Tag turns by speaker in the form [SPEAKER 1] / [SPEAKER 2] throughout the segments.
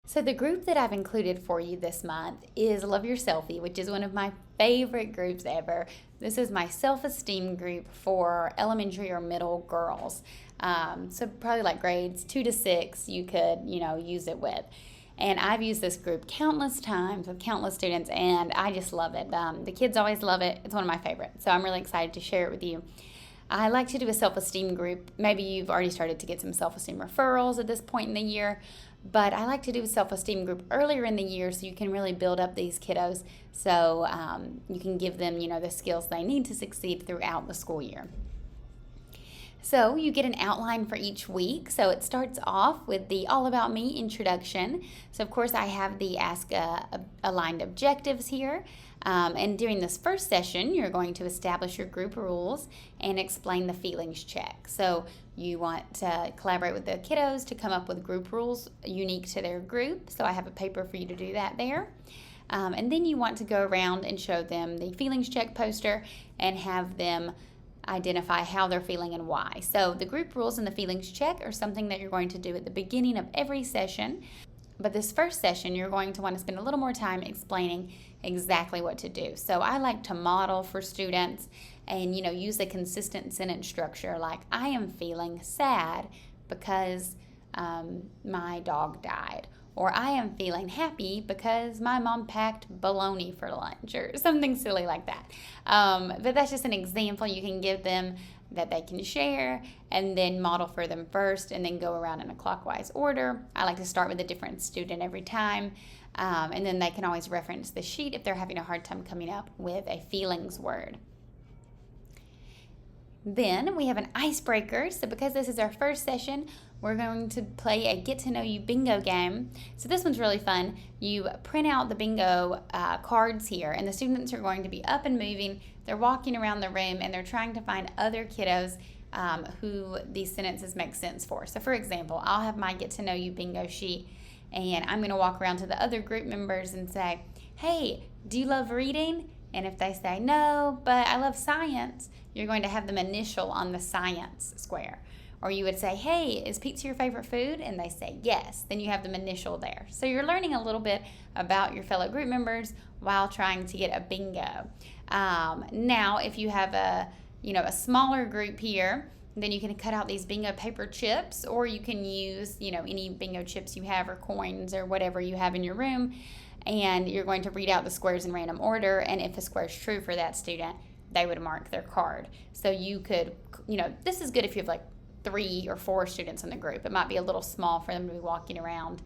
[SPEAKER 1] So the group that I've included for you this month is Love Your Selfie, which is one of my favorite groups ever. This is my self-esteem group for elementary or middle girls. So probably like grades 2 to 6 you could, use it with. And I've used this group countless times with countless students, and I just love it. The kids always love it. It's one of my favorites. So I'm really excited to share it with you. I like to do a self-esteem group. Maybe you've already started to get some self-esteem referrals at this point in the year, but I like to do a self-esteem group earlier in the year so you can really build up these kiddos so you can give them, the skills they need to succeed throughout the school year. So you get an outline for each week. So it starts off with the All About Me introduction. So of course I have the ASCA aligned objectives here. And during this first session, you're going to establish your group rules and explain the feelings check. So you want to collaborate with the kiddos to come up with group rules unique to their group. So I have a paper for you to do that there. And then you want to go around and show them the feelings check poster and have them identify how they're feeling and why. So the group rules and the feelings check are something that you're going to do at the beginning of every session. But this first session, you're going to want to spend a little more time explaining exactly what to do. So I like to model for students and, use a consistent sentence structure like, I am feeling sad because my dog died. Or I am feeling happy because my mom packed bologna for lunch, or something silly like that. But that's just an example you can give them that they can share, and then model for them first, and then go around in a clockwise order. I like to start with a different student every time, and then they can always reference the sheet if they're having a hard time coming up with a feelings word. Then we have an icebreaker. So because this is our first session, we're going to play a get to know you bingo game. So this one's really fun. You print out the bingo cards here, and the students are going to be up and moving. They're walking around the room, and they're trying to find other kiddos who these sentences make sense for. So for example, I'll have my get to know you bingo sheet, and I'm going to walk around to the other group members and say, hey, do you love reading? And if they say no, but I love science, you're going to have them initial on the science square. Or you would say, hey, is pizza your favorite food? And they say yes. Then you have them initial there. So you're learning a little bit about your fellow group members while trying to get a bingo. Now, if you have a smaller group here, then you can cut out these bingo paper chips, or you can use, any bingo chips you have or coins or whatever you have in your room. And you're going to read out the squares in random order, and if a square is true for that student, they would mark their card. So you could, this is good if you have like 3 or 4 students in the group. It might be a little small for them to be walking around.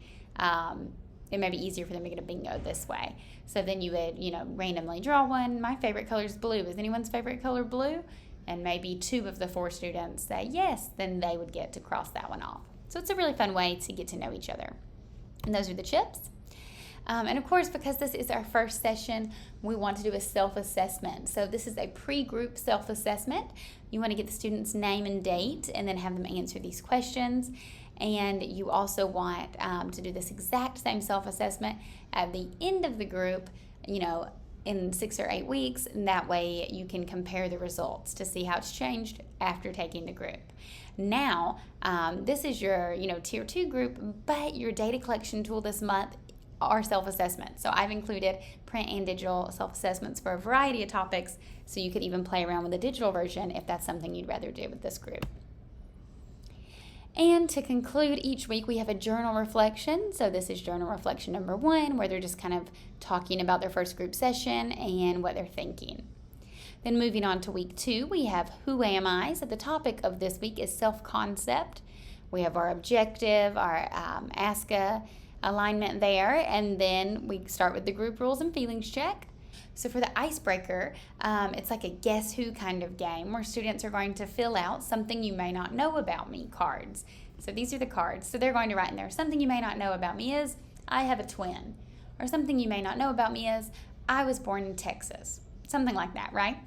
[SPEAKER 1] It may be easier for them to get a bingo this way. So then you would, randomly draw one. My favorite color is blue. Is anyone's favorite color blue? And maybe 2 of the 4 students say yes, then they would get to cross that one off. So it's a really fun way to get to know each other. And those are the chips. And of course, because this is our first session, we want to do a self-assessment. So this is a pre-group self-assessment. You want to get the student's name and date and then have them answer these questions. And you also want to do this exact same self-assessment at the end of the group, in 6 or 8 weeks. And that way you can compare the results to see how it's changed after taking the group. Now, this is your, tier 2 group, but your data collection tool this month are self-assessment. So I've included print and digital self-assessments for a variety of topics, so you could even play around with the digital version if that's something you'd rather do with this group. And to conclude each week, we have a journal reflection. So this is journal reflection number 1, where they're just kind of talking about their first group session and what they're thinking. Then moving on to week 2, we have Who Am I? So the topic of this week is self-concept. We have our objective, our ASCA alignment there, and then we start with the group rules and feelings check. So for the icebreaker, it's like a guess who kind of game where students are going to fill out something you may not know about me cards. So these are the cards. So they're going to write in there, something you may not know about me is I have a twin, or something you may not know about me is I was born in Texas. Something like that, right?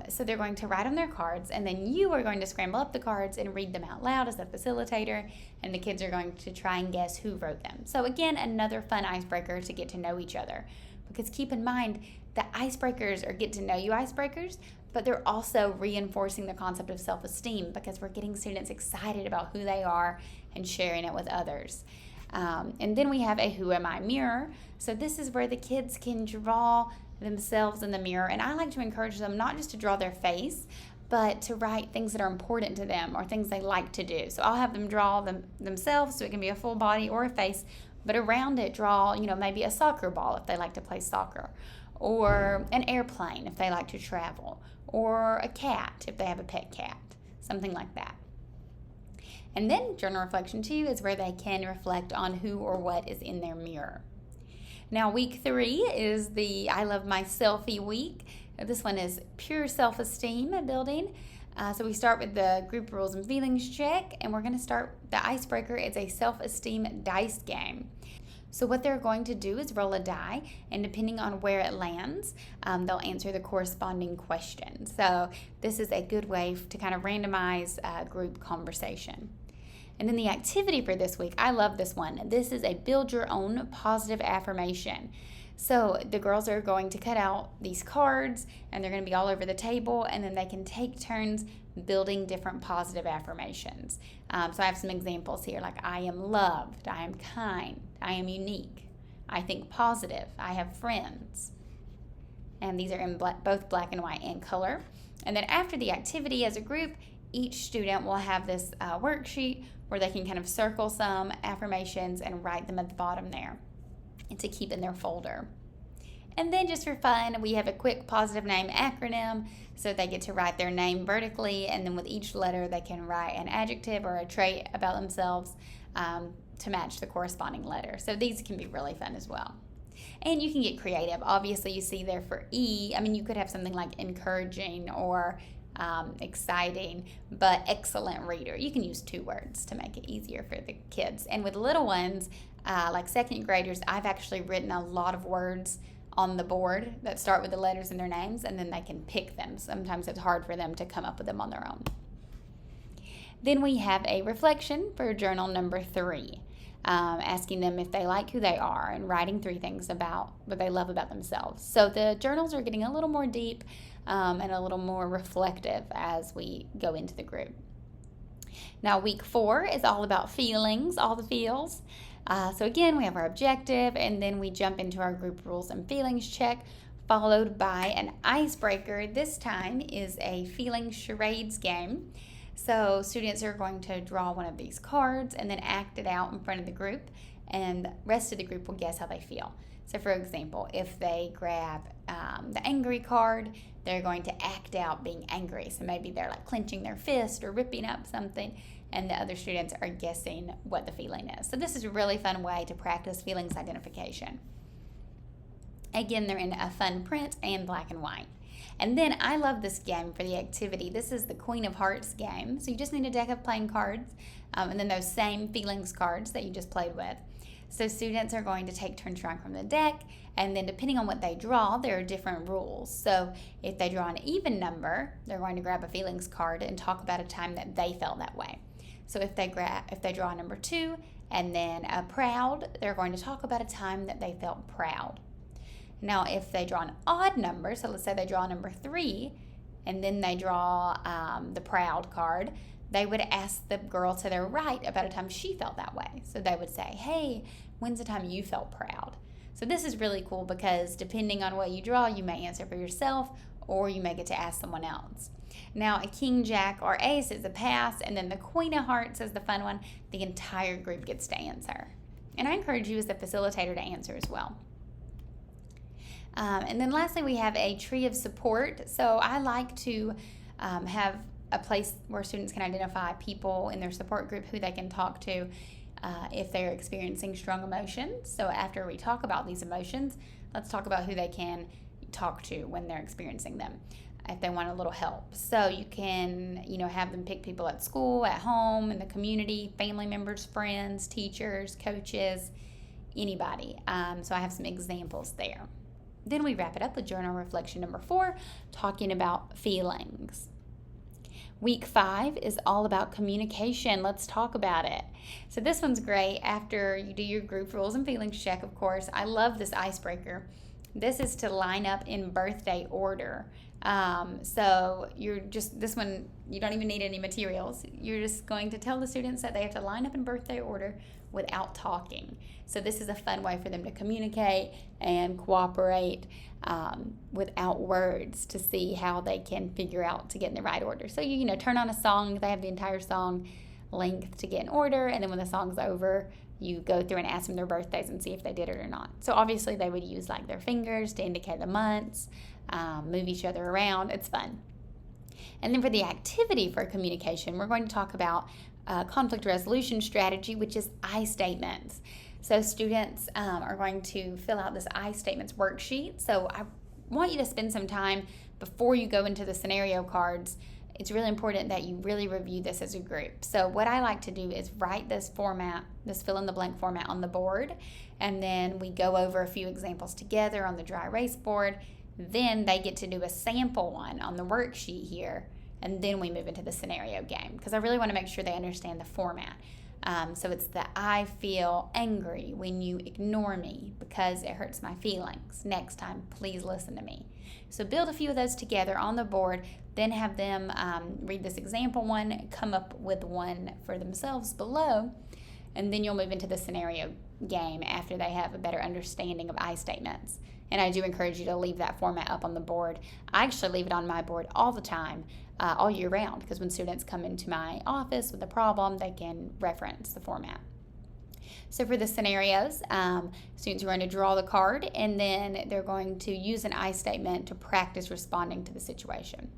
[SPEAKER 1] So they're going to write on their cards, and then you are going to scramble up the cards and read them out loud as a facilitator, and the kids are going to try and guess who wrote them. So again, another fun icebreaker to get to know each other. Because keep in mind, the icebreakers are get to know you icebreakers, but they're also reinforcing the concept of self-esteem, because we're getting students excited about who they are and sharing it with others. And then we have a Who Am I mirror. So this is where the kids can draw themselves in the mirror. And I like to encourage them not just to draw their face, but to write things that are important to them or things they like to do. So I'll have them draw themselves, so it can be a full body or a face, but around it draw, maybe a soccer ball if they like to play soccer, or an airplane if they like to travel, or a cat if they have a pet cat, something like that. And then journal reflection 2 is where they can reflect on who or what is in their mirror. Now, week 3 is the I Love My Selfie week. This one is pure self-esteem building. So we start with the group rules and feelings check, and we're going to start the icebreaker. It's a self-esteem dice game. So what they're going to do is roll a die, and depending on where it lands, they'll answer the corresponding question. So this is a good way to kind of randomize group conversation. And then the activity for this week, I love this one. This is a build your own positive affirmation. So the girls are going to cut out these cards, and they're going to be all over the table, and then they can take turns building different positive affirmations. So I have some examples here, like I am loved, I am kind, I am unique, I think positive, I have friends. And these are in both black and white and color. And then after the activity as a group, each student will have this worksheet where they can kind of circle some affirmations and write them at the bottom there and to keep in their folder. And then just for fun, we have a quick positive name acronym. So they get to write their name vertically, and then with each letter they can write an adjective or a trait about themselves to match the corresponding letter. So these can be really fun as well. And you can get creative. Obviously, you see there for E, you could have something like encouraging or exciting, but excellent reader. You can use 2 words to make it easier for the kids. And with little ones, like second graders, I've actually written a lot of words on the board that start with the letters in their names, and then they can pick them. Sometimes it's hard for them to come up with them on their own. Then we have a reflection for journal number 3, asking them if they like who they are and writing 3 things about what they love about themselves. So the journals are getting a little more deep and a little more reflective as we go into the group. Now, week 4 is all about feelings, all the feels. So again, we have our objective, and then we jump into our group rules and feelings check, followed by an icebreaker. This time is a feelings charades game. So students are going to draw one of these cards and then act it out in front of the group, and the rest of the group will guess how they feel. So for example, if they grab the angry card, they're going to act out being angry. So maybe they're like clenching their fist or ripping up something, and the other students are guessing what the feeling is. So this is a really fun way to practice feelings identification. Again, they're in a fun print and black and white. And then I love this game for the activity. This is the Queen of Hearts game. So you just need a deck of playing cards, and then those same feelings cards that you just played with. So students are going to take turns drawing from the deck, and then depending on what they draw, there are different rules. So if they draw an even number, they're going to grab a feelings card and talk about a time that they felt that way. So if they draw a number 2 and then a proud, they're going to talk about a time that they felt proud. Now, if they draw an odd number, so let's say they draw number 3, and then they draw the proud card, they would ask the girl to their right about a time she felt that way. So they would say, hey, when's the time you felt proud? So this is really cool because depending on what you draw, you may answer for yourself or you may get to ask someone else. Now, a king, jack, or ace is a pass, and then the Queen of Hearts is the fun one. The entire group gets to answer. And I encourage you as the facilitator to answer as well. And then lastly, we have a tree of support. So I like to have a place where students can identify people in their support group who they can talk to if they're experiencing strong emotions. So after we talk about these emotions, let's talk about who they can talk to when they're experiencing them, if they want a little help. So you can, have them pick people at school, at home, in the community, family members, friends, teachers, coaches, anybody. So I have some examples there. Then we wrap it up with journal reflection number 4, talking about feelings. Week 5 is all about communication. Let's talk about it. So this one's great after you do your group rules and feelings check, of course. I love this icebreaker. This is to line up in birthday order. So this one, you don't even need any materials. You're just going to tell the students that they have to line up in birthday order without talking. So this is a fun way for them to communicate and cooperate without words, to see how they can figure out to get in the right order. So you turn on a song, they have the entire song length to get in order, and then when the song's over, you go through and ask them their birthdays and see if they did it or not. So obviously they would use like their fingers to indicate the months, move each other around. It's fun. And then for the activity for communication, we're going to talk about conflict resolution strategy, which is I statements. So students are going to fill out this I statements worksheet. So I want you to spend some time before you go into the scenario cards. It's really important that you really review this as a group. So what I like to do is write this format, this fill in the blank format on the board, and then we go over a few examples together on the dry erase board. Then they get to do a sample one on the worksheet here, and then we move into the scenario game, because I really want to make sure they understand the format. So it's the I feel angry when you ignore me because it hurts my feelings. Next time, please listen to me. So build a few of those together on the board, then have them read this example one, come up with one for themselves below, and then you'll move into the scenario game after they have a better understanding of I statements. And I do encourage you to leave that format up on the board. I actually leave it on my board all the time, all year round, because when students come into my office with a problem, they can reference the format. So for the scenarios, students are going to draw the card, and then they're going to use an I statement to practice responding to the situation.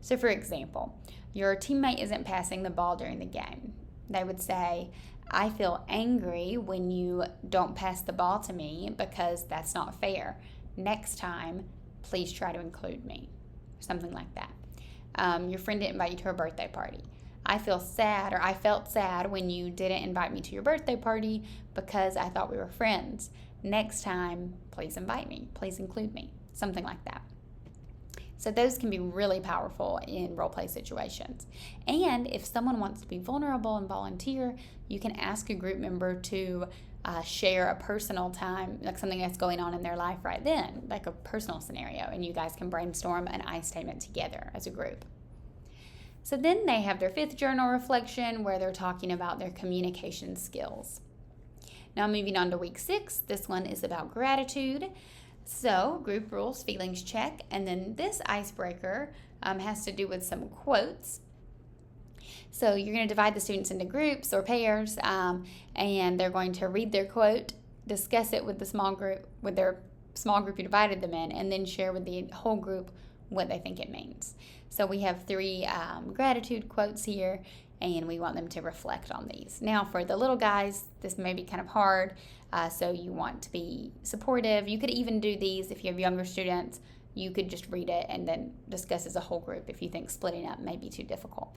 [SPEAKER 1] So for example, your teammate isn't passing the ball during the game. They would say, I feel angry when you don't pass the ball to me because that's not fair. Next time, please try to include me. Something like that. Your friend didn't invite you to her birthday party. I felt sad when you didn't invite me to your birthday party because I thought we were friends. Next time, please invite me. Please include me. Something like that. So those can be really powerful in role play situations. And if someone wants to be vulnerable and volunteer, you can ask a group member to share a personal time, like something that's going on in their life right then, like a personal scenario, and you guys can brainstorm an I statement together as a group. So then they have their 5th journal reflection where they're talking about their communication skills. Now moving on to week 6, this one is about gratitude. So group rules, feelings check, and then this icebreaker has to do with some quotes. So you're going to divide the students into groups or pairs, and they're going to read their quote, discuss it with their small group you divided them in, and then share with the whole group what they think it means. So we have 3 gratitude quotes here, and we want them to reflect on these. Now for the little guys, this may be kind of hard, so you want to be supportive. You could even do these if you have younger students. You could just read it and then discuss as a whole group if you think splitting up may be too difficult.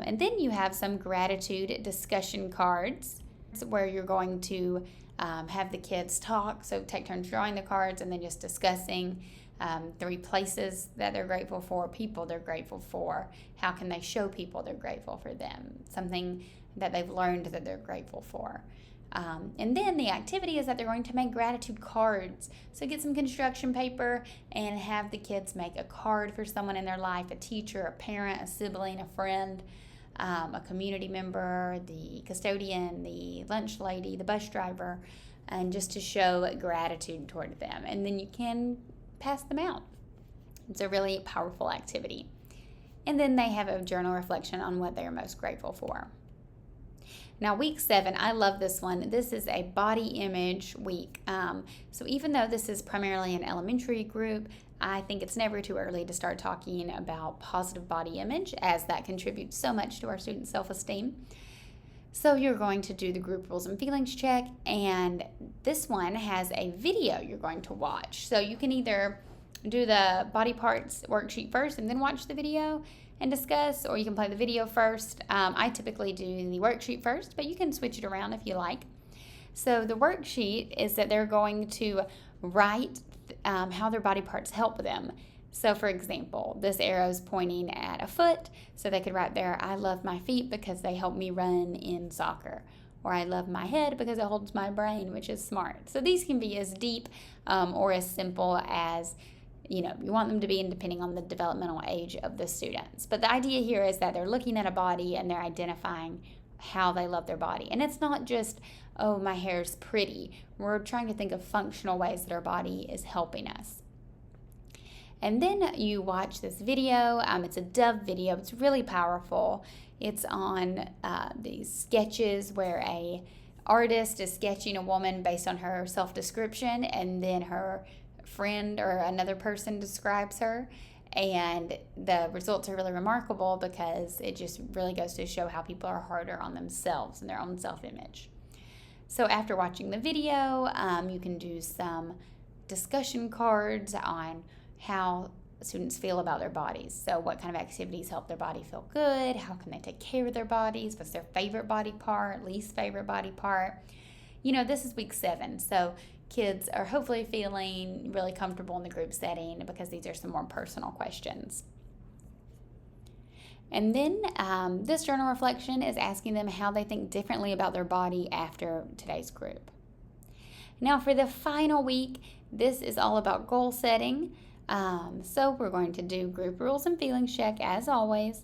[SPEAKER 1] And then you have some gratitude discussion cards where you're going to have the kids talk. So take turns drawing the cards and then just discussing 3 places that they're grateful for, people they're grateful for, how can they show people they're grateful for them, something that they've learned that they're grateful for. And then the activity is that they're going to make gratitude cards. So get some construction paper and have the kids make a card for someone in their life, a teacher, a parent, a sibling, a friend, a community member, the custodian, the lunch lady, the bus driver, and just to show gratitude toward them. And then you can pass them out. It's a really powerful activity. And then they have a journal reflection on what they're most grateful for. Now, week 7, I love this one. This is a body image week. So even though this is primarily an elementary group, I think it's never too early to start talking about positive body image, as that contributes so much to our students' self-esteem. So you're going to do the group rules and feelings check, and this one has a video you're going to watch. So you can either do the body parts worksheet first and then watch the video and discuss, or you can play the video first. I typically do the worksheet first, but you can switch it around if you like. So the worksheet is that they're going to write how their body parts help them. So for example, this arrow is pointing at a foot, so they could write there, I love my feet because they help me run in soccer. Or I love my head because it holds my brain, which is smart. So these can be as deep or as simple as you want them to be, depending on the developmental age of the students. But the idea here is that they're looking at a body and they're identifying how they love their body. And it's not just, oh, my hair's pretty. We're trying to think of functional ways that our body is helping us. And then you watch this video. It's a Dove video. It's really powerful. It's on these sketches where a artist is sketching a woman based on her self-description, and then her friend or another person describes her. And the results are really remarkable because it just really goes to show how people are harder on themselves and their own self-image. So after watching the video, you can do some discussion cards on how students feel about their bodies. So what kind of activities help their body feel good? How can they take care of their bodies? What's their favorite body part, least favorite body part? This is week 7, so kids are hopefully feeling really comfortable in the group setting because these are some more personal questions. And then this journal reflection is asking them how they think differently about their body after today's group. Now for the final week, this is all about goal setting. So we're going to do group rules and feelings check as always.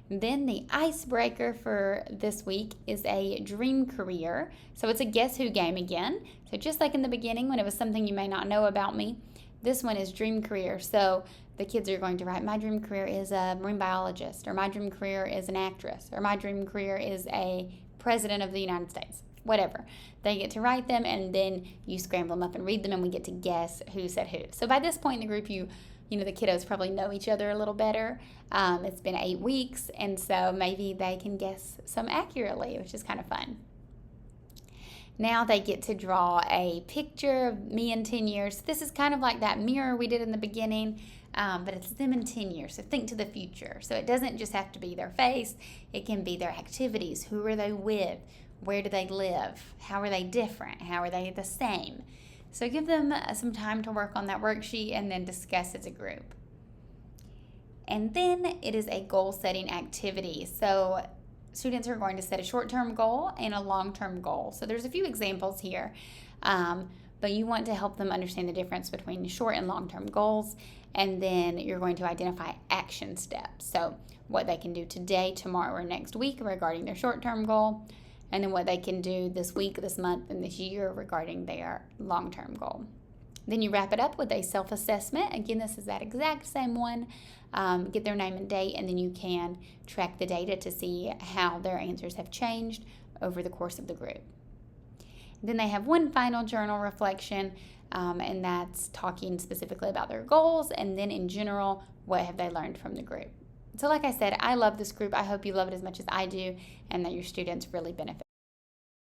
[SPEAKER 1] Then the icebreaker for this week is a dream career. So it's a guess who game again. So just like in the beginning when it was something you may not know about me, this one is dream career. So the kids are going to write, my dream career is a marine biologist, or my dream career is an actress, or my dream career is a president of the United States, whatever. They get to write them, and then you scramble them up and read them, and we get to guess who said who. So by this point in the group, the kiddos probably know each other a little better. It's been 8 weeks, and so maybe they can guess some accurately, which is kind of fun. Now they get to draw a picture of me in 10 years. This is kind of like that mirror we did in the beginning, but it's them in 10 years. So think to the future. So it doesn't just have to be their face. It can be their activities. Who are they with? Where do they live? How are they different? How are they the same? So give them some time to work on that worksheet and then discuss as a group. And then it is a goal-setting activity. So students are going to set a short-term goal and a long-term goal. So there's a few examples here, but you want to help them understand the difference between short and long-term goals, and then you're going to identify action steps. So what they can do today, tomorrow, or next week regarding their short-term goal, and then what they can do this week, this month, and this year regarding their long-term goal. Then you wrap it up with a self-assessment. Again, this is that exact same one. Get their name and date, and then you can track the data to see how their answers have changed over the course of the group. Then they have one final journal reflection, and that's talking specifically about their goals, and then in general, what have they learned from the group. So like I said, I love this group. I hope you love it as much as I do, and that your students really benefit.